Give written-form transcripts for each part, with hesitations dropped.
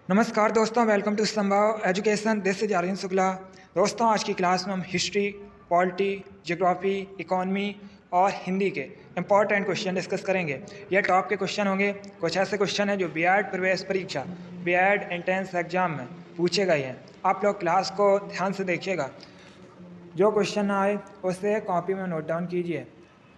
नमस्कार दोस्तों, welcome to Sambhav education. This is Aryan Shukla. दोस्तों, आज की क्लास में हम हिस्ट्री, पॉलिटी, ज्योग्राफी, इकोनॉमी और हिंदी के इम्पॉर्टेंट क्वेश्चन डिस्कस करेंगे। ये टॉप के क्वेश्चन होंगे। कुछ ऐसे क्वेश्चन हैं जो बीएड प्रवेश परीक्षा, बीएड एंट्रेंस एग्जाम में पूछे गए हैं। आप लोग क्लास को ध्यान से देखिएगा। जो क्वेश्चन ना आए उसे कॉपी में नोट डाउन कीजिए।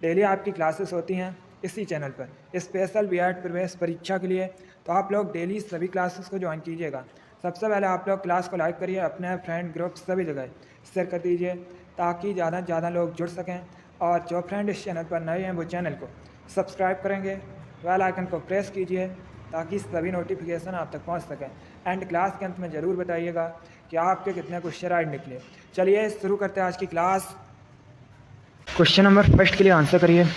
डेली आपकी क्लासेस होती हैं इसी चैनल पर स्पेशल बीएड प्रवेश परीक्षा के लिए, तो आप लोग डेली सभी क्लासेस को ज्वाइन कीजिएगा। सबसे पहले आप लोग क्लास को लाइक करिए, अपने फ्रेंड ग्रुप सभी जगह शेयर कर दीजिए ताकि ज़्यादा से ज़्यादा लोग जुड़ सकें। और जो फ्रेंड इस चैनल पर नए हैं वो चैनल को सब्सक्राइब करेंगे, बेल आइकन को प्रेस कीजिए ताकि सभी नोटिफिकेशन आप तक पहुंच सकें। एंड क्लास के अंत में ज़रूर बताइएगा कि आपके कितने क्वेश्चन राइट निकले। चलिए शुरू करते हैं आज की क्लास। क्वेश्चन नंबर फर्स्ट के लिए आंसर करिए।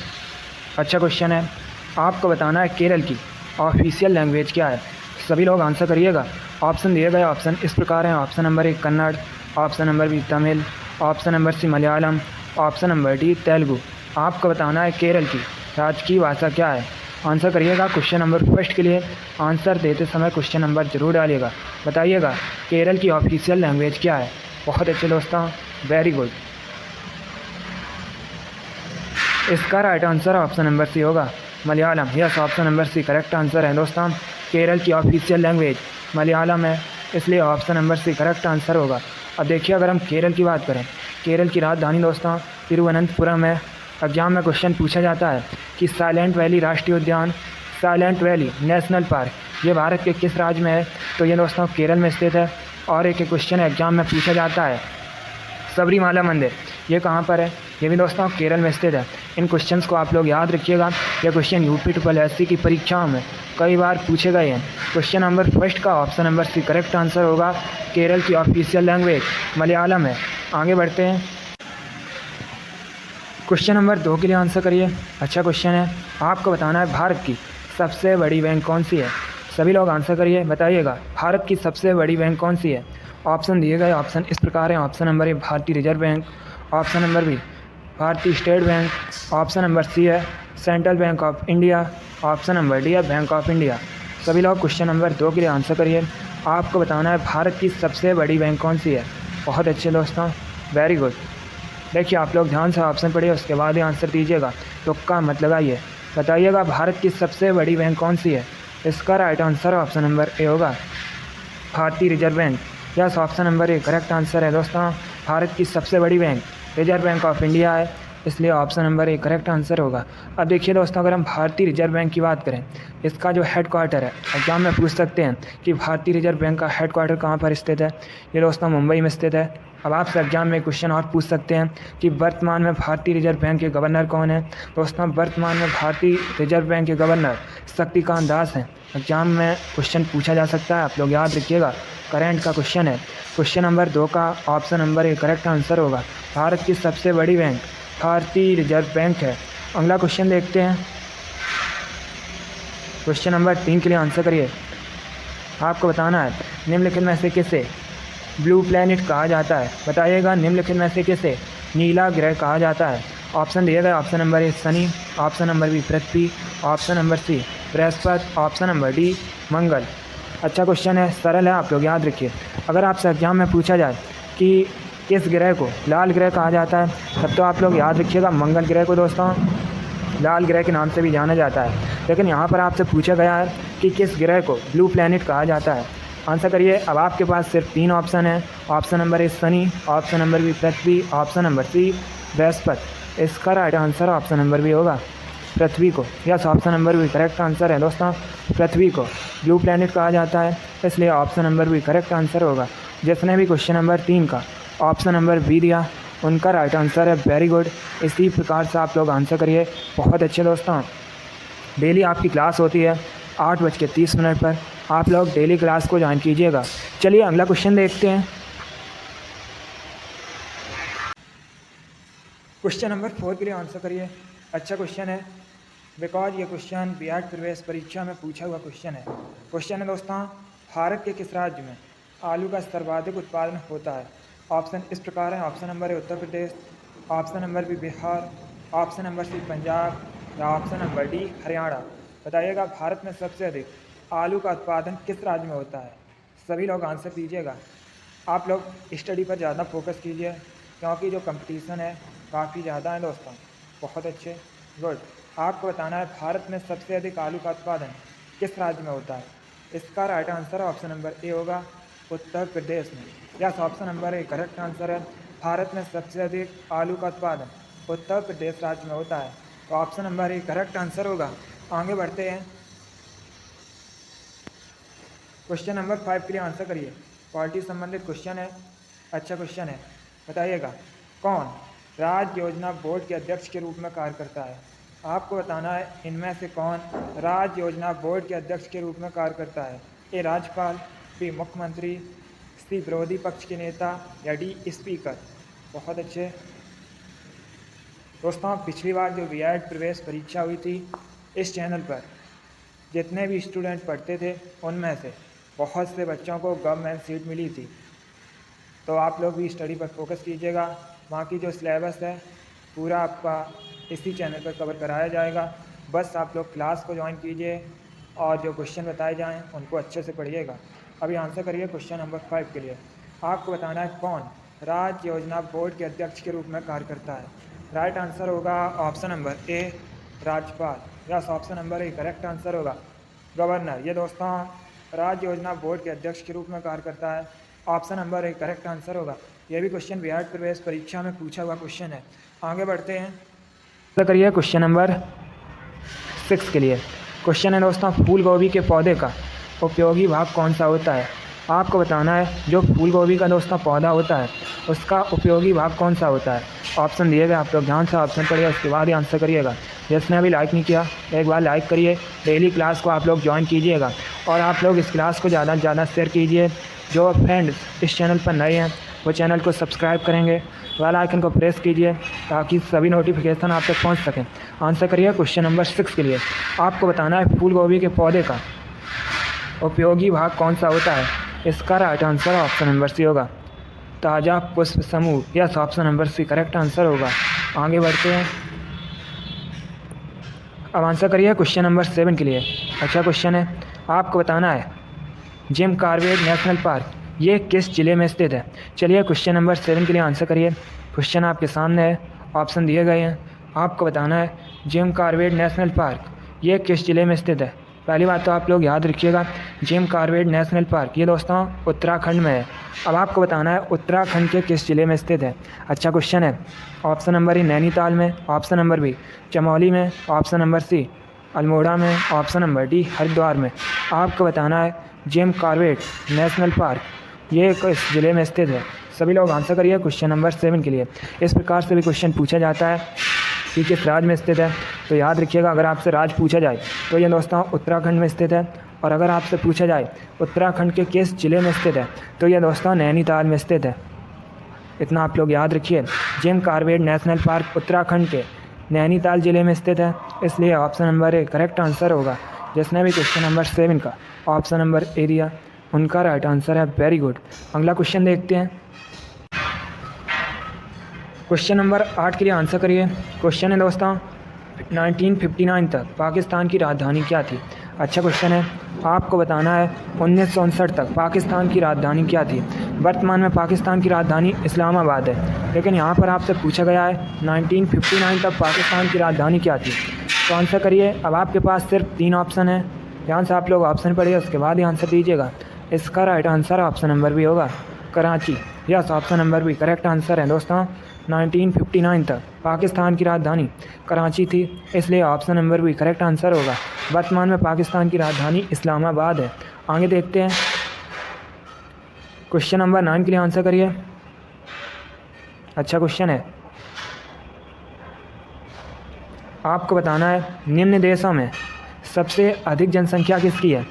अच्छा क्वेश्चन है, आपको बताना है केरल की ऑफिशियल लैंग्वेज क्या है। सभी लोग आंसर करिएगा। ऑप्शन दिए गए ऑप्शन इस प्रकार हैं। Option number 1 Kannada, option number B Tamil, option number C Malayalam, option number D Telugu. आपको बताना है केरल की राजकीय भाषा क्या है। आंसर करिएगा। क्वेश्चन नंबर फर्स्ट के लिए आंसर देते समय क्वेश्चन नंबर जरूर डालिएगा। बताइएगा केरल की ऑफिशियल लैंग्वेज क्या है। बहुत अच्छे दोस्तों, वेरी गुड। इसका right answer option number C होगा, Malayalam. Yes, option number C correct answer है दोस्तों। केरल की ऑफिशियल लैंग्वेज मलयालम है, इसलिए option number C correct answer होगा। अब देखिए, अगर हम केरल की बात करें, केरल की राजधानी दोस्तों तिरुवनंतपुरम है। एग्जाम में क्वेश्चन पूछा जाता है कि साइलेंट वैली राष्ट्रीय उद्यान, साइलेंट वैली नेशनल पार्क ये भारत के किस राज्य में है। तो ये दोस्तों केरल में स्थित है। और एक क्वेश्चन एग्जाम में पूछा जाता है सबरीमाला मंदिर ये कहाँ पर है। ये भी दोस्तों केरल में स्थित है। इन क्वेश्चंस को आप लोग याद रखिएगा। ये क्वेश्चन यूपी ट्रिपल एससी की परीक्षाओं में कई बार पूछे गए हैं। क्वेश्चन नंबर फर्स्ट का option number C correct answer होगा। केरल की ऑफिशियल लैंग्वेज मलयालम है। आगे बढ़ते हैं। क्वेश्चन नंबर 2 के लिए आंसर करिए। अच्छा क्वेश्चन है, आपको बताना है भारत की सबसे बड़ी बैंक कौन सी है। सभी लोग आंसर करिए। बताइएगा भारत की सबसे बड़ी बैंक कौन सी है। ऑप्शन दिए गए ऑप्शन इस प्रकार हैं। Option number A Bharatiya Reserve Bank, option number B Bharatiya State Bank, option number C है Central Bank of India, option number D है बैंक ऑफ इंडिया। सभी लोग क्वेश्चन नंबर 2 के लिए आंसर करिए। आपको बताना है भारत की सबसे बड़ी बैंक कौन सी है। बहुत अच्छे दोस्तों, वेरी गुड। देखिए, आप लोग ध्यान से ऑप्शन पढ़िए, उसके बाद ही आंसर दीजिएगा। तुक्का मत लगाइए। बताइएगा भारत की सबसे बड़ी बैंक कौन सी है। इसका right answer option number A होगा, भारतीय Reserve bank. Yes, option number A correct answer है दोस्तों। भारत की सबसे बड़ी bank reserve bank of India है, इसलिए option number A correct answer होगा। अब देखिए दोस्तों, अगर हम भारतीय रिजर्व बैंक की बात करें, इसका जो हेड क्वार्टर है, एग्जाम में पूछ सकते हैं कि भारतीय रिजर्व बैंक का हेड क्वार्टर कहाँ पर स्थित है। ये दोस्तों मुंबई में स्थित है। अब आपसे एग्जाम में क्वेश्चन और पूछ सकते हैं कि वर्तमान में भारतीय रिजर्व बैंक के गवर्नर कौन है। दोस्तों, वर्तमान में भारतीय रिजर्व बैंक के गवर्नर शक्तिकांत दास हैं। एग्जाम में क्वेश्चन पूछा जा सकता है, आप लोग याद रखिएगा। करेंट का क्वेश्चन है। क्वेश्चन नंबर 2 का option number A correct answer होगा। भारत की सबसे बड़ी बैंक भारतीय रिजर्व बैंक है। अगला क्वेश्चन देखते हैं। क्वेश्चन नंबर 3 के लिए आंसर करिए। आपको बताना है निम्नलिखित में से किसे ब्लू प्लैनेट कहा जाता है। बताइएगा निम्नलिखित में से किसे नीला ग्रह कहा जाता है। ऑप्शन दिए गए option number A Shani, option number B Prithvi, option number C Brihaspati, option number D Mangal. अच्छा क्वेश्चन है, सरल है, आप लोग याद रखिए। अगर आपसे एग्जाम में पूछा जाए कि किस ग्रह को लाल ग्रह कहा जाता है, तब तो आप लोग याद रखिएगा मंगल ग्रह को दोस्तों लाल ग्रह के नाम से भी जाना जाता है। लेकिन यहाँ पर आपसे पूछा गया है कि किस ग्रह को ब्लू प्लैनेट कहा जाता है। आंसर करिए। अब आपके पास सिर्फ 3 ऑप्शन है। Option number A Shani, option number B Prithvi, option number C Brihaspati. इसका right answer option number B होगा, पृथ्वी को। Yes, option number B correct answer है दोस्तों। पृथ्वी को ब्लू प्लैनेट कहा जाता है, इसलिए option number B correct answer होगा। जिसने भी क्वेश्चन नंबर 3 का ऑप्शन नंबर बी दिया उनका राइट आंसर है, वेरी गुड। इसी प्रकार से आप लोग आंसर करिए। बहुत अच्छे दोस्तों, डेली आपकी क्लास होती है 8:30 पर। आप लोग डेली क्लास को ज्वाइन कीजिएगा। चलिए अगला क्वेश्चन देखते हैं। क्वेश्चन नंबर 4 के लिए आंसर करिए। अच्छा क्वेश्चन है, बिकॉज ये क्वेश्चन बीएड प्रवेश परीक्षा में पूछा हुआ क्वेश्चन है। क्वेश्चन है दोस्तों, भारत के किस राज्य में आलू का सर्वाधिक उत्पादन होता है। ऑप्शन इस प्रकार है। Option number A Uttar Pradesh, option number B Bihar, option number C Punjab या ऑप्शन नंबर डी हरियाणा। बताइएगा भारत में सबसे अधिक आलू का उत्पादन किस राज्य में होता है। सभी लोग आंसर दीजिएगा। आप लोग स्टडी पर ज़्यादा फोकस कीजिए क्योंकि जो कंपटीशन है काफ़ी ज़्यादा है दोस्तों। बहुत अच्छे, गुड। आपको बताना है भारत में सबसे अधिक आलू का उत्पादन किस राज्य में होता है? इसका right answer option number A होगा, उत्तर प्रदेश में। Yes, option number A correct answer है। भारत में सबसे अधिक आलू का उत्पादन उत्तर प्रदेश राज्य में होता है, तो option number A correct answer होगा। आगे बढ़ते हैं, क्वेश्चन नंबर 5 के लिए आंसर करिए। पॉलिटी संबंधित क्वेश्चन है, अच्छा क्वेश्चन है। बताइएगा, कौन राज्य योजना बोर्ड के अध्यक्ष के रूप में कार्य करता है? आपको बताना है इनमें से कौन राज्य योजना बोर्ड के अध्यक्ष के रूप में कार्य करता है? ए राज्यपाल, बी मुख्यमंत्री, सी विरोधी पक्ष के नेता या डी स्पीकर। बहुत अच्छे दोस्तों, पिछली बार जो बीएड प्रवेश परीक्षा हुई थी इस चैनल पर जितने भी स्टूडेंट पढ़ते थे उनमें से बहुत से बच्चों को गवर्नमेंट सीट मिली थी। तो आप लोग भी स्टडी पर फोकस कीजिएगा। बाकी जो सिलेबस है पूरा आपका इसी चैनल पर कवर कराया जाएगा। बस आप लोग क्लास को ज्वाइन कीजिए और जो क्वेश्चन बताए जाएं उनको अच्छे से पढ़िएगा। अभी आंसर करिए क्वेश्चन नंबर 5 के लिए। आपको बताना है कौन राज्य योजना बोर्ड के अध्यक्ष के रूप में कार्य करता है? राइट आंसर होगा ऑप्शन नंबर ए राज्यपाल। Yes, option number A correct answer होगा गवर्नर। ये दोस्तों राज्य योजना बोर्ड के अध्यक्ष के रूप में कार्य करता है, option number A correct answer होगा। यह भी क्वेश्चन बीएड प्रवेश परीक्षा में पूछा हुआ क्वेश्चन है। आगे बढ़ते हैं, तो करिए क्वेश्चन नंबर 6 के लिए। क्वेश्चन है दोस्तों, फूल गोभी के पौधे का उपयोगी भाग कौन सा होता है? आपको बताना है जो फूल गोभी का दोस्तों पौधा होता है उसका उपयोगी भाग कौन सा होता है? ऑप्शन दिए गए, आप लोग ध्यान से ऑप्शन पढ़िए, उसके बाद ही आंसर करिएगा। जिसने अभी लाइक नहीं किया एक बार लाइक करिए। डेली क्लास को आप लोग ज्वाइन कीजिएगा और आप लोग इस क्लास को ज़्यादा से ज़्यादा शेयर कीजिए। जो फ्रेंड्स इस चैनल पर नए हैं वो चैनल को सब्सक्राइब करेंगे, बेल आइकन को प्रेस कीजिए ताकि सभी नोटिफिकेशन आप तक पहुंच सकें। आंसर करिए क्वेश्चन नंबर 6 के लिए। आपको बताना है फूल गोभी के पौधे का उपयोगी भाग कौन सा होता है? इसका right answer option number C होगा, ताज़ा पुष्प समूह। Yes, option number C correct answer होगा। आगे बढ़ते हैं, अब आंसर करिए क्वेश्चन नंबर 7 के लिए। अच्छा क्वेश्चन है, आपको बताना है जिम कॉर्बेट नेशनल पार्क ये किस ज़िले में स्थित है? चलिए क्वेश्चन नंबर 7 के लिए आंसर करिए। क्वेश्चन आपके सामने है, ऑप्शन दिए गए हैं। आपको बताना है जिम कॉर्बेट नेशनल पार्क ये किस ज़िले में स्थित है? पहली बात तो आप लोग याद रखिएगा, जिम कॉर्बेट नेशनल पार्क ये दोस्तों उत्तराखंड में है। अब आपको बताना है उत्तराखंड के किस ज़िले में स्थित है। अच्छा क्वेश्चन है, ऑप्शन नंबर ए नैनीताल में, ऑप्शन नंबर बी चमोली में, ऑप्शन नंबर सी अल्मोड़ा में, ऑप्शन नंबर डी हरिद्वार में। आपको बताना है जिम कॉर्बेट नेशनल पार्क ये किस ज़िले में स्थित है? सभी लोग आंसर करिए क्वेश्चन नंबर 7 के लिए। इस प्रकार से भी क्वेश्चन पूछा जाता है कि किस राज्य में स्थित है, तो याद रखिएगा अगर आपसे राज्य पूछा जाए तो ये दोस्तों उत्तराखंड में स्थित है, और अगर आपसे पूछा जाए उत्तराखंड के किस ज़िले में स्थित है तो ये दोस्तों नैनीताल में स्थित है। इतना आप लोग याद रखिए, Jim Corbett national park Uttarakhand के नैनीताल ज़िले में स्थित है, इसलिए option number A correct answer होगा। जिसने भी क्वेश्चन नंबर 7 का ऑप्शन नंबर ए दिया उनका राइट आंसर है। Very good. अगला क्वेश्चन देखते हैं, क्वेश्चन नंबर 8 के लिए आंसर करिए। क्वेश्चन है दोस्तों 1959 तक पाकिस्तान की राजधानी क्या थी? अच्छा क्वेश्चन है, आपको बताना है 1959 तक पाकिस्तान की राजधानी क्या थी? वर्तमान में पाकिस्तान की राजधानी इस्लामाबाद है, लेकिन यहाँ पर आपसे पूछा गया है 1959 तक पाकिस्तान की राजधानी क्या थी? तो आंसर करिए। अब आपके पास सिर्फ 3 ऑप्शन है, ध्यान से आप लोग ऑप्शन पढ़िए उसके बाद ही आंसर दीजिएगा। इसका right answer option number B होगा, Karachi. Yes, option number B correct answer है दोस्तों। 1959 तक पाकिस्तान की राजधानी कराची थी, इसलिए option number B correct answer होगा। वर्तमान में पाकिस्तान की राजधानी इस्लामाबाद है। आगे देखते हैं, क्वेश्चन नंबर 9 के लिए आंसर करिए। अच्छा क्वेश्चन है, आपको बताना है निम्न देशों में सबसे अधिक जनसंख्या किसकी है?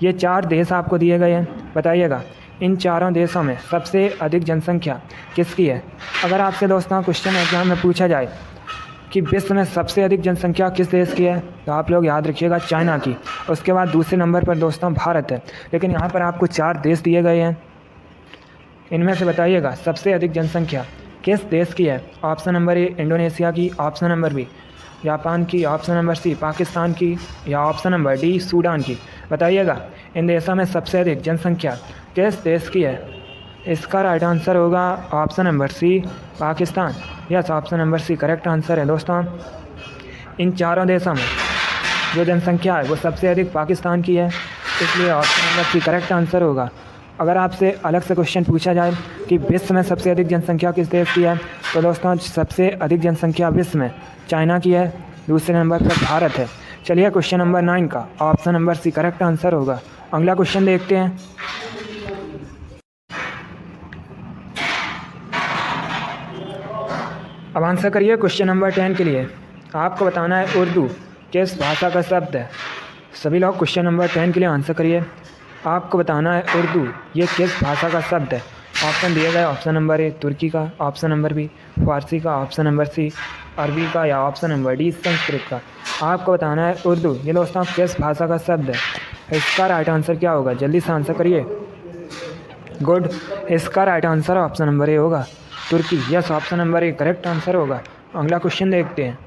ये 4 देश आपको दिए गए हैं, बताइएगा इन चारों देशों में सबसे अधिक जनसंख्या किसकी है? अगर आपसे दोस्तों क्वेश्चन एग्जाम में पूछा जाए कि विश्व में सबसे अधिक जनसंख्या किस देश की है, तो आप लोग याद रखिएगा चाइना की। उसके बाद दूसरे नंबर पर दोस्तों भारत है, लेकिन यहाँ पर आपको 4 देश दिए गए हैं, इनमें से बताइएगा सबसे अधिक जनसंख्या किस देश की है? ऑप्शन नंबर ए इंडोनेशिया की, ऑप्शन नंबर बी जापान की, ऑप्शन नंबर सी पाकिस्तान की, या ऑप्शन नंबर डी सूडान की। बताइएगा इन देशों में सबसे अधिक जनसंख्या किस देश की है? इसका राइट आंसर होगा option number C, Pakistan. Yes, option number C correct answer है दोस्तों। इन चारों देशों में जो जनसंख्या है वो सबसे अधिक पाकिस्तान की है, इसलिए option number C correct answer होगा। अगर आपसे अलग से क्वेश्चन पूछा जाए कि विश्व में सबसे अधिक जनसंख्या किस देश की है, तो दोस्तों सबसे अधिक जनसंख्या विश्व में चाइना की है, दूसरे नंबर पर भारत है। चलिए क्वेश्चन नंबर 9 का option number C correct answer होगा। अगला क्वेश्चन देखते हैं। अब आंसर करिए क्वेश्चन नंबर 10 के लिए। आपको बताना है उर्दू किस भाषा का शब्द है। सभी लोग क्वेश्चन नंबर 10 के लिए आंसर करिए। आपको बताना है उर्दू ये किस भाषा का शब्द है। ऑप्शन दिए गए, ऑप्शन नंबर ए तुर्की का, ऑप्शन नंबर बी फारसी का, ऑप्शन नंबर सी अरबी का, या ऑप्शन नंबर डी संस्कृत का। आपको बताना है उर्दू ये दोस्तों किस भाषा का शब्द है। इसका राइट आंसर क्या होगा, जल्दी से आंसर करिए। गुड, इसका right answer option number A होगा, तुर्की। Yes, option number A correct answer होगा। अगला क्वेश्चन देखते हैं।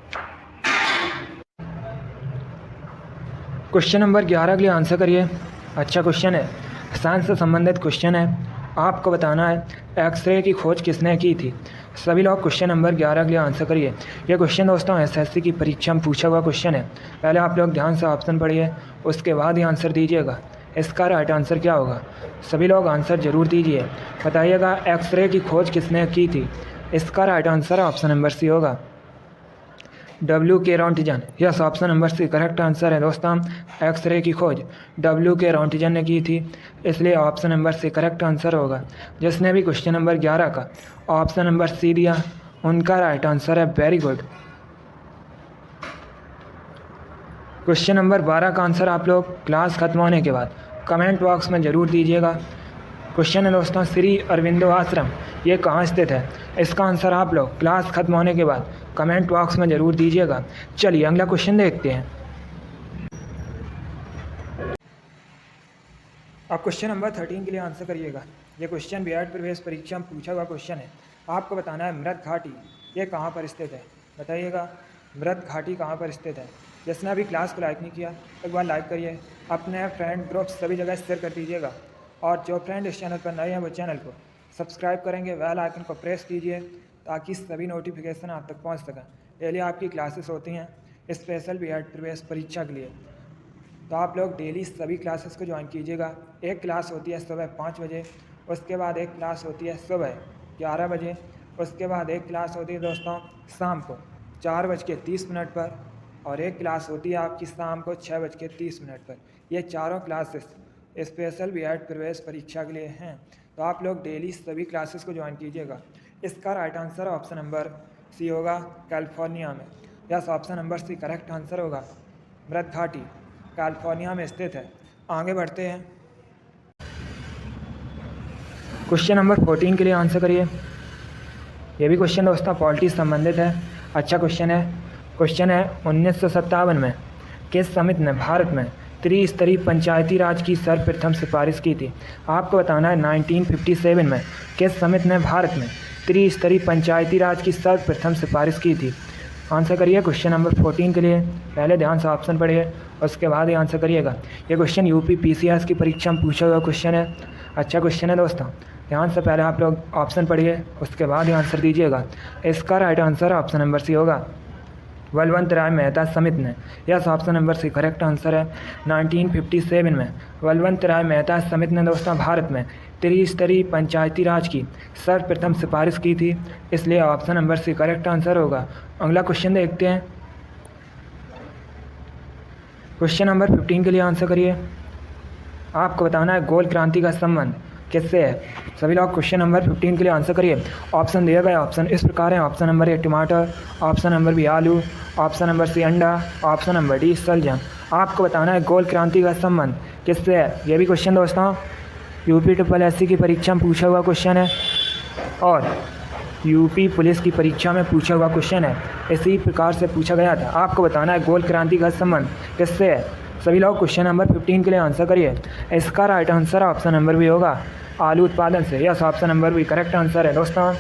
क्वेश्चन नंबर 11 के लिए आंसर करिए। अच्छा क्वेश्चन है, साइंस से संबंधित क्वेश्चन है। आपको बताना है एक्सरे की खोज किसने की थी। सभी लोग क्वेश्चन नंबर 11 के लिए आंसर करिए। यह क्वेश्चन दोस्तों एसएससी की परीक्षा में पूछा हुआ क्वेश्चन है। पहले आप लोग ध्यान से ऑप्शन पढ़िए, उसके बाद ही आंसर दीजिएगा। इसका राइट आंसर क्या होगा, सभी लोग आंसर ज़रूर दीजिए। बताइएगा एक्सरे की खोज किसने की थी। इसका right answer option number C होगा, W.K. Roentgen. Yes, option number C correct answer है दोस्तों। एक्सरे की खोज W.K. रॉन्टिजन ने की थी, इसलिए option number C correct answer होगा। जिसने भी क्वेश्चन नंबर 11 का ऑप्शन नंबर सी दिया उनका राइट आंसर है। Very good. क्वेश्चन नंबर 12 का आंसर आप लोग क्लास खत्म होने के बाद कमेंट बॉक्स में ज़रूर दीजिएगा। क्वेश्चन है दोस्तों श्री अरविंदो आश्रम ये कहाँ स्थित है। इसका आंसर आप लोग क्लास खत्म होने के बाद कमेंट बॉक्स में ज़रूर दीजिएगा। चलिए अगला क्वेश्चन देखते हैं। आप क्वेश्चन नंबर 13 के लिए आंसर करिएगा। ये क्वेश्चन बीएड प्रवेश परीक्षा में पूछा हुआ क्वेश्चन है। आपको बताना है मृत घाटी ये कहाँ पर स्थित है। बताइएगा मृत घाटी कहाँ पर स्थित है। जिसने अभी क्लास को लाइक नहीं किया एक बार लाइक करिए, अपने फ्रेंड ग्रुप सभी जगह शेयर कर दीजिएगा। और जो फ्रेंड इस चैनल पर नए हैं वो चैनल को सब्सक्राइब करेंगे, बेल आइकन को प्रेस कीजिए ताकि सभी नोटिफिकेशन आप तक पहुंच सकें। डेली आपकी क्लासेस होती हैं स्पेशल बीएड प्रवेश परीक्षा के लिए, तो आप लोग डेली सभी क्लासेस को ज्वाइन कीजिएगा। एक क्लास होती है सुबह 5 बजे, उसके बाद एक क्लास होती है सुबह 11 बजे, उसके बाद एक क्लास होती है दोस्तों शाम को 4:30 पर, और एक क्लास होती है आपकी शाम को 6:30 पर। ये चारों क्लासेस स्पेशल बीएड प्रवेश परीक्षा के लिए हैं, तो आप लोग डेली सभी क्लासेस को ज्वाइन कीजिएगा। इसका right answer option number C होगा, कैलिफोर्निया में। Yes, option number C correct answer होगा। मृत घाटी कैलिफोर्निया में स्थित है। आगे बढ़ते हैं। क्वेश्चन नंबर 14 के लिए आंसर करिए। ये भी क्वेश्चन दोस्तों पॉलिटी से संबंधित है। अच्छा क्वेश्चन है। क्वेश्चन है 1957 में किस समिति ने भारत में त्रिस्तरीय पंचायती राज की सर्वप्रथम सिफारिश की थी। आपको बताना है 1957 में किस समिति ने भारत में त्रिस्तरीय पंचायती राज की सर्वप्रथम सिफारिश की थी। आंसर करिए क्वेश्चन नंबर 14 के लिए। पहले ध्यान से ऑप्शन पढ़िए, उसके बाद ही आंसर करिएगा। ये क्वेश्चन यूपी PCS की परीक्षा में पूछा हुआ क्वेश्चन है। अच्छा क्वेश्चन है दोस्तों, ध्यान से पहले आप लोग ऑप्शन पढ़िए, उसके बाद ही आंसर दीजिएगा। इसका right answer option number C होगा, बलवंत राय मेहता समिति ने। Yes, option number C correct answer है। 1957 में बलवंत राय मेहता समिति ने दोस्तों भारत में त्रिस्तरीय पंचायती राज की सर्वप्रथम सिफारिश की थी, इसलिए option number C correct answer होगा। अगला क्वेश्चन देखते हैं। क्वेश्चन नंबर 15 के लिए आंसर करिए। आपको बताना है गोल क्रांति का संबंध किससे है। सभी लोग क्वेश्चन नंबर 15 के लिए आंसर करिए। ऑप्शन दिए गए ऑप्शन इस प्रकार हैं। ऑप्शन नंबर ए टमाटर, ऑप्शन नंबर बी आलू, ऑप्शन नंबर सी अंडा, ऑप्शन नंबर डी सलजम। आपको बताना है गोल क्रांति का संबंध किससे है। यह भी क्वेश्चन दोस्तों यूपी SSC की परीक्षा में पूछा हुआ क्वेश्चन है और यूपी पुलिस की परीक्षा में पूछा हुआ क्वेश्चन है। इसी प्रकार से पूछा गया था। आपको बताना है गोल क्रांति का संबंध किससे है। सभी लोग क्वेश्चन नंबर 15 के लिए आंसर करिए। इसका right answer option number B होगा, आलू उत्पादन से। Yes, option number B correct answer है दोस्तों।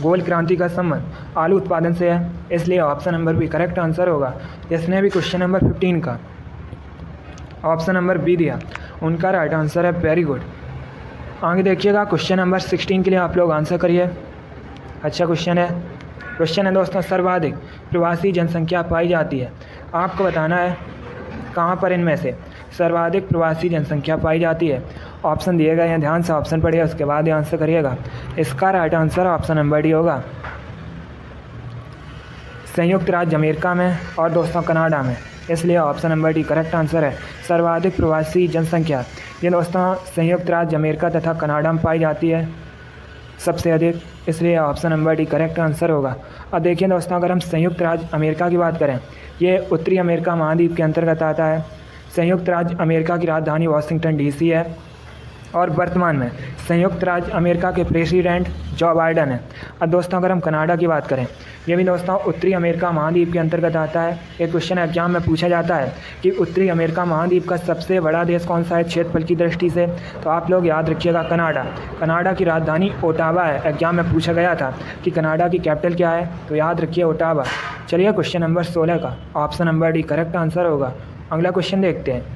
गोल क्रांति का संबंध आलू उत्पादन से है, इसलिए option number B correct answer होगा। जिसने भी क्वेश्चन नंबर 15 का ऑप्शन नंबर बी दिया उनका राइट आंसर है। Very good. आगे देखिएगा, क्वेश्चन नंबर 16 के लिए आप लोग आंसर करिए। अच्छा क्वेश्चन है। क्वेश्चन है दोस्तों, सर्वाधिक प्रवासी जनसंख्या पाई जाती है। आपको बताना है कहाँ पर इनमें से सर्वाधिक प्रवासी जनसंख्या पाई जाती है। ऑप्शन दिए गए हैं, ध्यान से ऑप्शन पढ़िए, उसके बाद आंसर करिएगा। इसका right answer option number D होगा। संयुक्त राज्य अमेरिका में और दोस्तों कनाडा में, इसलिए option number D correct answer है। सर्वाधिक प्रवासी जनसंख्या ये दोस्तों संयुक्त राज्य अमेरिका तथा कनाडा में पाई जाती है सबसे अधिक, इसलिए option number D correct answer होगा। अब देखिए दोस्तों, अगर हम संयुक्त राज्य अमेरिका की बात करें, ये उत्तरी अमेरिका महाद्वीप के अंतर्गत आता है। संयुक्त राज्य अमेरिका की राजधानी वाशिंगटन डीसी है और वर्तमान में संयुक्त राज्य अमेरिका के प्रेसिडेंट जो बाइडन है। अब दोस्तों अगर हम कनाडा की बात करें, ये भी दोस्तों उत्तरी अमेरिका महाद्वीप के अंतर्गत आता है। एक क्वेश्चन एग्जाम में पूछा जाता है कि उत्तरी अमेरिका महाद्वीप का सबसे बड़ा देश कौन सा है क्षेत्रफल की दृष्टि से, तो आप लोग याद रखिएगा कनाडा। कनाडा की राजधानी ओटावा है। एग्जाम में पूछा गया था कि कनाडा की कैपिटल क्या है, तो याद रखिए ओटावा। चलिए क्वेश्चन नंबर 16 का option number D correct answer होगा। अगला क्वेश्चन देखते हैं।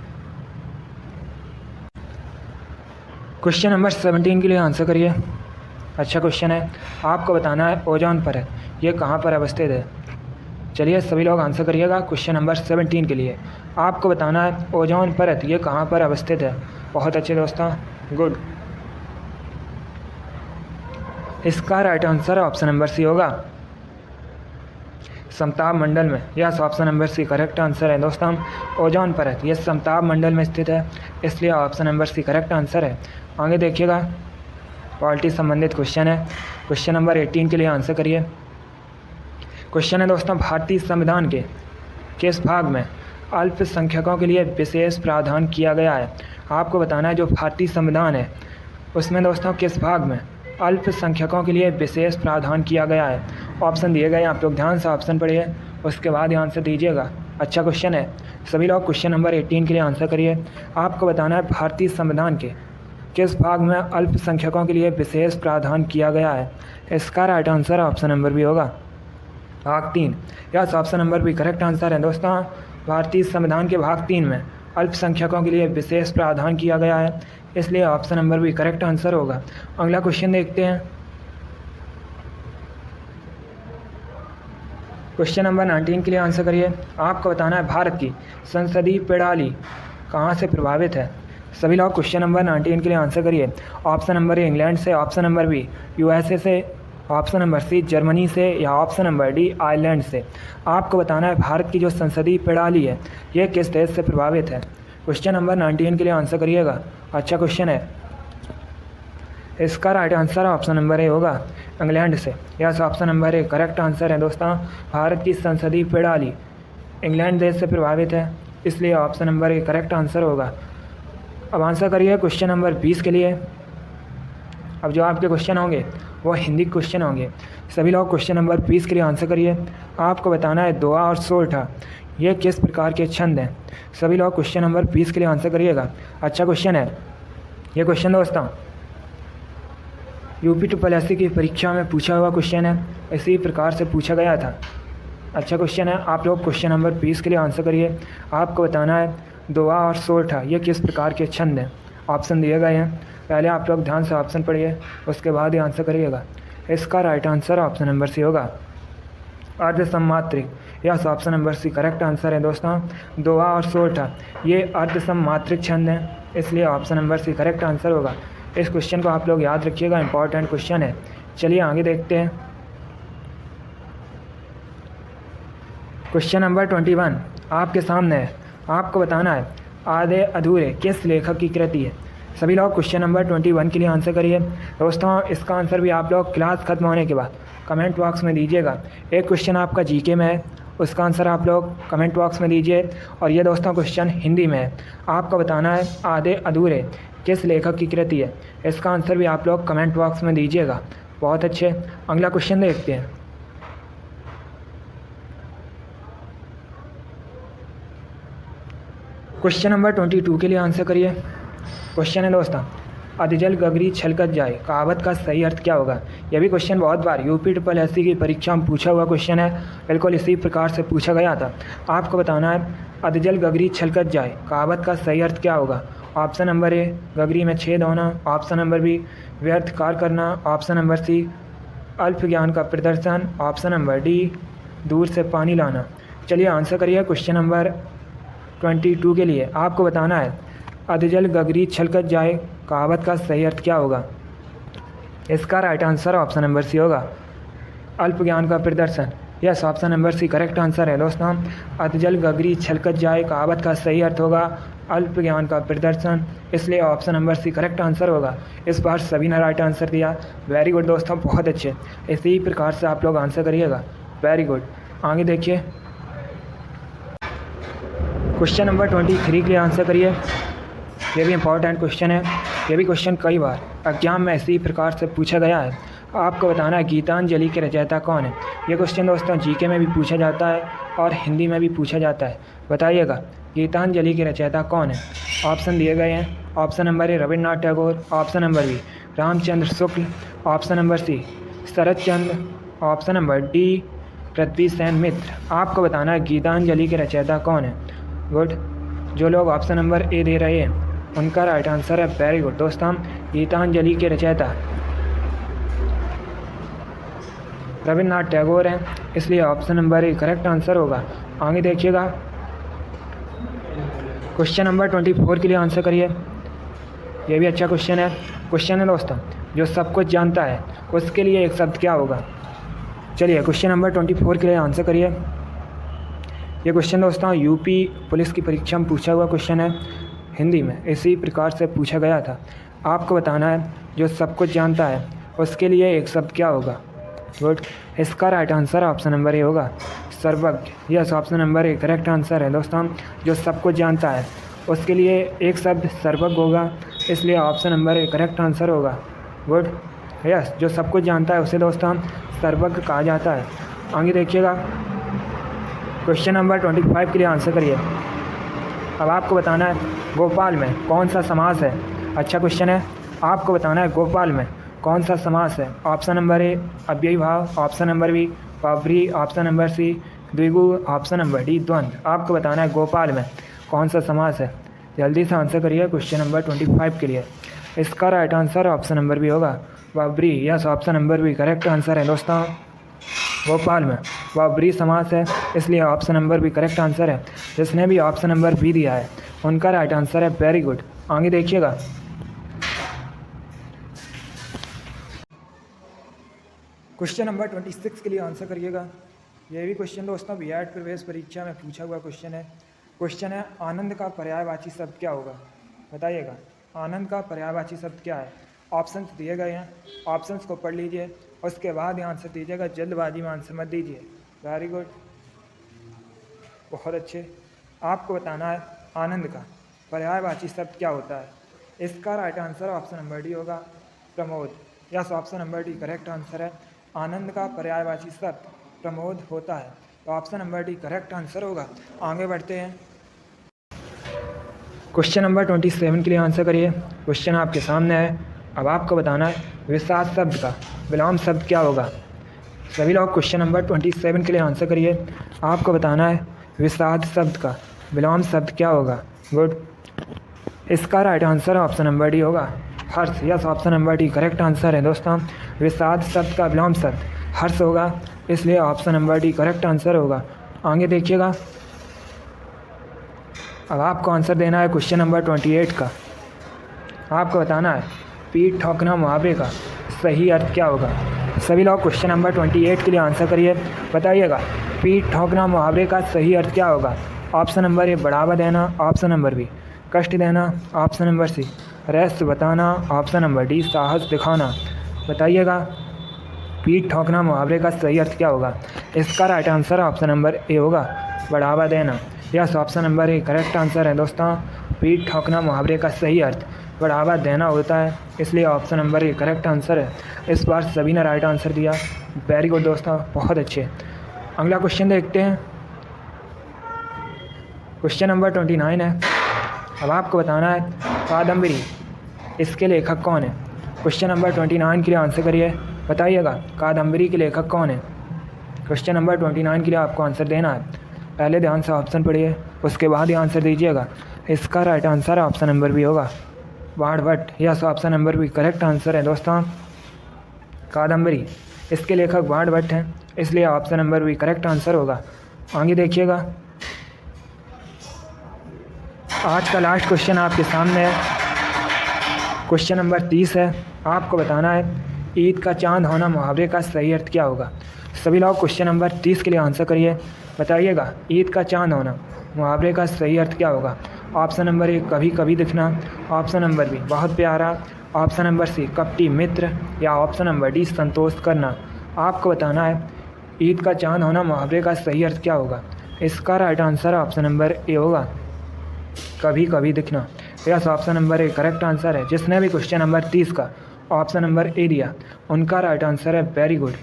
क्वेश्चन नंबर 17 के लिए आंसर करिए। अच्छा क्वेश्चन है। आपको बताना है ओजोन परत ये कहाँ पर अवस्थित है। चलिए सभी लोग आंसर करिएगा। क्वेश्चन नंबर 17 के लिए आपको बताना है ओजोन परत ये कहाँ पर अवस्थित है। बहुत अच्छे दोस्तों, गुड। इसका right answer option number C होगा, समताप मंडल में। Yes, option number C correct answer है दोस्तों। ओजोन परत ये समताप मंडल में स्थित है, इसलिए option number C correct answer है। आगे देखिएगा, पॉलिटी संबंधित क्वेश्चन है। क्वेश्चन नंबर 18 के लिए आंसर करिए। क्वेश्चन है दोस्तों, भारतीय संविधान के किस भाग में अल्पसंख्यकों के लिए विशेष प्रावधान किया गया है। आपको बताना है जो भारतीय संविधान है उसमें दोस्तों किस भाग में अल्पसंख्यकों के लिए विशेष प्रावधान किया गया है। ऑप्शन दिए गए, आप लोग ध्यान से ऑप्शन पढ़िए, उसके बाद आंसर दीजिएगा। अच्छा क्वेश्चन है। सभी लोग क्वेश्चन नंबर 18 के लिए आंसर करिए। आपको बताना है भारतीय संविधान के किस भाग में अल्पसंख्यकों के लिए विशेष प्रावधान किया गया है। इसका right answer option number B होगा, भाग 3। Yes, option number B correct answer है दोस्तों। भारतीय संविधान के भाग 3 में अल्पसंख्यकों के लिए विशेष प्रावधान किया गया है, इसलिए option number B correct answer होगा। अगला क्वेश्चन देखते हैं। क्वेश्चन नंबर 19 के लिए आंसर करिए। आपको बताना है भारत की संसदीय प्रणाली कहाँ से प्रभावित है। सभी लोग क्वेश्चन नंबर 19 के लिए आंसर करिए। ऑप्शन नंबर ए इंग्लैंड से, ऑप्शन नंबर बी यूएसए से, ऑप्शन नंबर सी जर्मनी से, या ऑप्शन नंबर डी आयरलैंड से। आपको बताना है भारत की जो संसदीय प्रणाली है ये किस देश से प्रभावित है। क्वेश्चन नंबर 19 के लिए आंसर करिएगा। अच्छा क्वेश्चन है। इसका right answer option number A होगा, इंग्लैंड से। Yes, option number A correct answer है दोस्तों। भारत की संसदीय प्रणाली इंग्लैंड देश से प्रभावित है, इसलिए option number A correct answer होगा। अब आंसर करिए क्वेश्चन नंबर 20 के लिए। अब जो आपके क्वेश्चन होंगे वो हिंदी क्वेश्चन होंगे। सभी लोग क्वेश्चन नंबर 20 के लिए आंसर करिए। आपको बताना है दोहा और सोरठा ये किस प्रकार के छंद हैं। सभी लोग क्वेश्चन नंबर 20 के लिए आंसर करिएगा। अच्छा क्वेश्चन है। ये क्वेश्चन दोस्तों यूपी SSSC की परीक्षा में पूछा हुआ क्वेश्चन है, इसी प्रकार से पूछा गया था। अच्छा क्वेश्चन है। आप लोग क्वेश्चन नंबर 20 के लिए आंसर करिए। आपको बताना है दोहा और सोरठा ये किस प्रकार के छंद हैं। ऑप्शन दिए गए हैं, पहले आप लोग ध्यान से ऑप्शन पढ़िए, उसके बाद ही आंसर करिएगा। इसका right answer option number C होगा, अर्धसमात्रिक। Yes, option number C correct answer है दोस्तों। दोहा और सोरठा ये अर्धसमात्रिक छंद हैं, इसलिए option number C correct answer होगा। इस क्वेश्चन को आप लोग याद रखिएगा, इंपॉर्टेंट क्वेश्चन है। चलिए आगे देखते हैं। क्वेश्चन नंबर 21 आपके सामने है। आपको बताना है आधे अधूरे किस लेखक की कृति है। सभी लोग क्वेश्चन नंबर 21 के लिए आंसर करिए। दोस्तों इसका आंसर भी आप लोग क्लास ख़त्म होने के बाद कमेंट बॉक्स में दीजिएगा। एक क्वेश्चन आपका जीके में है, उसका आंसर आप लोग कमेंट बॉक्स में दीजिए, और ये दोस्तों क्वेश्चन हिंदी में है। आपको बताना है आधे अधूरे किस लेखक की कृति है। इसका आंसर भी आप लोग कमेंट बॉक्स में दीजिएगा। बहुत अच्छे। अगला क्वेश्चन देखते हैं। क्वेश्चन नंबर 22 के लिए आंसर करिए। क्वेश्चन है दोस्तों अधजल गगरी छलकत जाए कहावत का सही अर्थ क्या होगा। यह भी क्वेश्चन बहुत बार यूपी SSSC की परीक्षा में पूछा हुआ क्वेश्चन है, बिल्कुल इसी प्रकार से पूछा गया था। आपको बताना है अधजल गगरी छलकत जाए कहावत का सही अर्थ क्या होगा। ऑप्शन नंबर ए गगरी में छेद होना, ऑप्शन नंबर बी व्यर्थ कार्य करना, ऑप्शन नंबर सी अल्प ज्ञान का प्रदर्शन, ऑप्शन नंबर डी दूर से पानी लाना। चलिए आंसर करिए क्वेश्चन नंबर 22 के लिए। आपको बताना है अधजल गगरी छलकत जाए कहावत का सही अर्थ क्या होगा। इसका right answer option number C होगा, अल्प ज्ञान का प्रदर्शन। Yes, option number C correct answer है दोस्तों। अधजल गगरी छलकत जाए कहावत का सही अर्थ होगा अल्प ज्ञान का प्रदर्शन, इसलिए option number C correct answer होगा। इस बार सभी ने राइट आंसर दिया, वेरी गुड दोस्तों, बहुत अच्छे। इसी प्रकार से आप लोग आंसर करिएगा, वेरी गुड। आगे देखिए क्वेश्चन नंबर 23 के लिए आंसर करिए। ये भी इम्पॉर्टेंट क्वेश्चन है, ये भी क्वेश्चन कई बार एग्जाम में इसी प्रकार से पूछा गया है। आपको बताना है गीतांजलि के रचयिता कौन है। ये क्वेश्चन दोस्तों जीके में भी पूछा जाता है और हिंदी में भी पूछा जाता है। बताइएगा गीतांजलि के रचयिता कौन है। ऑप्शन दिए गए हैं, option number A Rabindranath Tagore, option number B Ramchandra Shukla, option number C Sharad Chandra, option number D Prithvi Sen Mitra. आपको बताना है गीतांजलि के रचयिता कौन है। गुड, जो लोग ऑप्शन नंबर ए दे रहे हैं उनका राइट आंसर है, वेरी गुड दोस्तों। गीतांजलि के रचयिता रविन्द्रनाथ टैगोर हैं, इसलिए option number A correct answer होगा। आगे देखिएगा क्वेश्चन नंबर 24 के लिए आंसर करिए। ये भी अच्छा क्वेश्चन है। क्वेश्चन है दोस्तों जो सब कुछ जानता है उसके लिए एक शब्द क्या होगा। चलिए क्वेश्चन नंबर 24 के लिए आंसर करिए। ये क्वेश्चन दोस्तों यूपी पुलिस की परीक्षा में पूछा हुआ क्वेश्चन है, हिंदी में इसी प्रकार से पूछा गया था। आपको बताना है जो सब कुछ जानता है उसके लिए एक शब्द क्या होगा। गुड, इसका right answer option number A होगा, सर्वज्ञ। Yes, option number A correct answer है दोस्तों। जो सब कुछ जानता है उसके लिए एक शब्द सर्वज्ञ होगा, इसलिए option number A correct answer होगा। गुड, यस, जो सब कुछ जानता है उसे दोस्तों सर्वज्ञ कहा जाता है। आगे देखिएगा क्वेश्चन नंबर 25 के लिए आंसर करिए। अब आपको बताना है गोपाल में कौन सा समास है। अच्छा क्वेश्चन है। आपको बताना है गोपाल में कौन सा समास है। ऑप्शन नंबर ए अव्ययी भाव, ऑप्शन नंबर बी पवरी, ऑप्शन नंबर सी द्विगु, ऑप्शन नंबर डी द्वंद्व। आपको बताना है गोपाल में कौन सा समास है। जल्दी से आंसर करिए क्वेश्चन नंबर 25 के लिए। इसका right answer option number B होगा, पवरी। Yes, option number B correct answer है दोस्तों। गोपाल में पवरी समास है, इसलिए option number B correct answer है। जिसने भी ऑप्शन नंबर बी दिया है उनका राइट आंसर है, वेरी गुड। आगे देखिएगा क्वेश्चन नंबर 26 के लिए आंसर करिएगा। यह भी क्वेश्चन दोस्तों बीएड प्रवेश परीक्षा में पूछा हुआ क्वेश्चन है। क्वेश्चन है आनंद का पर्यायवाची शब्द क्या होगा। बताइएगा आनंद का पर्यायवाची शब्द क्या है। ऑप्शंस दिए गए हैं, ऑप्शंस को पढ़ लीजिए, उसके बाद ही आंसर दीजिएगा, जल्दबाजी में आंसर मत दीजिए। वेरी गुड, बहुत अच्छे। आपको बताना है आनंद का पर्यायवाची शब्द क्या होता है। इसका right answer option number D होगा, प्रमोद। Yes, option number D correct answer है। आनंद का पर्यायवाची शब्द प्रमोद होता है, तो option number D correct answer होगा। आगे बढ़ते हैं क्वेश्चन नंबर 27 के लिए आंसर करिए। क्वेश्चन आपके सामने है। अब आपको बताना है विषाद शब्द का विलोम शब्द क्या होगा। सभी लोग क्वेश्चन नंबर 27 के लिए आंसर करिए। आपको बताना है विषाद शब्द का विलोम शब्द क्या होगा। गुड, इसका right answer option number D होगा, हर्ष। Yes, option number D correct answer है दोस्तों। विषाद शब्द का विलोम शब्द हर्ष होगा, इसलिए option number D correct answer होगा। आगे देखिएगा अब आपको आंसर देना है क्वेश्चन नंबर 28 का। आपको बताना है पीठ ठोकना मुहावरे का सही अर्थ क्या होगा। सभी लोग क्वेश्चन नंबर 28 के लिए आंसर करिए। बताइएगा पीठ ठोकना मुहावरे का सही अर्थ क्या होगा। ऑप्शन नंबर ए बढ़ावा देना, ऑप्शन नंबर बी कष्ट देना, ऑप्शन नंबर सी रहस्य बताना, ऑप्शन नंबर डी साहस दिखाना। बताइएगा पीठ ठोकना मुहावरे का सही अर्थ क्या होगा। इसका right answer option number A होगा, बढ़ावा देना। Yes, option number A correct answer है दोस्तों। पीठ ठोकना मुहावरे का सही अर्थ बढ़ावा देना होता है, इसलिए option number A correct answer है। इस बार सभी ने राइट आंसर दिया, वेरी गुड दोस्तों, बहुत अच्छे। अगला क्वेश्चन देखते हैं। क्वेश्चन नंबर 29 है। अब आपको बताना है कादम्बरी, इसके लेखक कौन है। क्वेश्चन नंबर 29 के लिए आंसर करिए। बताइएगा कादम्बरी के लेखक कौन है। क्वेश्चन नंबर 29 के लिए आपको आंसर देना है। पहले ध्यान से ऑप्शन पढ़िए, उसके बाद ही आंसर दीजिएगा। इसका right answer option number B होगा, Banabhatta. Yes, option number B correct answer है दोस्तों। कादम्बरी, इसके लेखक बाणभट्ट हैं, इसलिए option number B correct answer होगा। आगे देखिएगा, आज का लास्ट क्वेश्चन आपके सामने है। क्वेश्चन नंबर 30 है। आपको बताना है ईद का चांद होना मुहावरे का सही अर्थ क्या होगा। सभी लोग क्वेश्चन नंबर 30 के लिए आंसर करिए। बताइएगा ईद का चांद होना मुहावरे का सही अर्थ क्या होगा। ऑप्शन नंबर ए कभी कभी दिखना, ऑप्शन नंबर बी बहुत प्यारा, ऑप्शन नंबर सी कपटी मित्र, या ऑप्शन नंबर डी संतोष करना। आपको बताना है ईद का चांद होना मुहावरे का सही अर्थ क्या होगा। इसका right answer option number A होगा, कभी कभी दिखना। Yes, option number A correct answer है। जिसने भी क्वेश्चन नंबर 30 का ऑप्शन नंबर ए दिया उनका राइट आंसर है। Very good.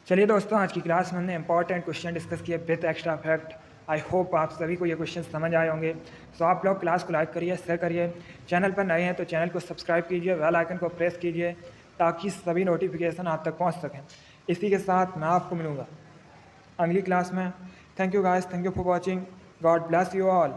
चलिए दोस्तों, आज की क्लास में हमने इंपॉर्टेंट क्वेश्चन डिस्कस किए with extra fact. I hope आप सभी को ये क्वेश्चन समझ आए होंगे। सो आप लोग क्लास को लाइक करिए, शेयर करिए। चैनल पर नए हैं तो चैनल को सब्सक्राइब कीजिए, बेल आइकन को प्रेस कीजिए ताकि सभी नोटिफिकेशन आप तक पहुंच सकें। इसी के साथ मैं आपको मिलूँगा अगली क्लास में। Thank you guys, thank you for watching. God bless you all.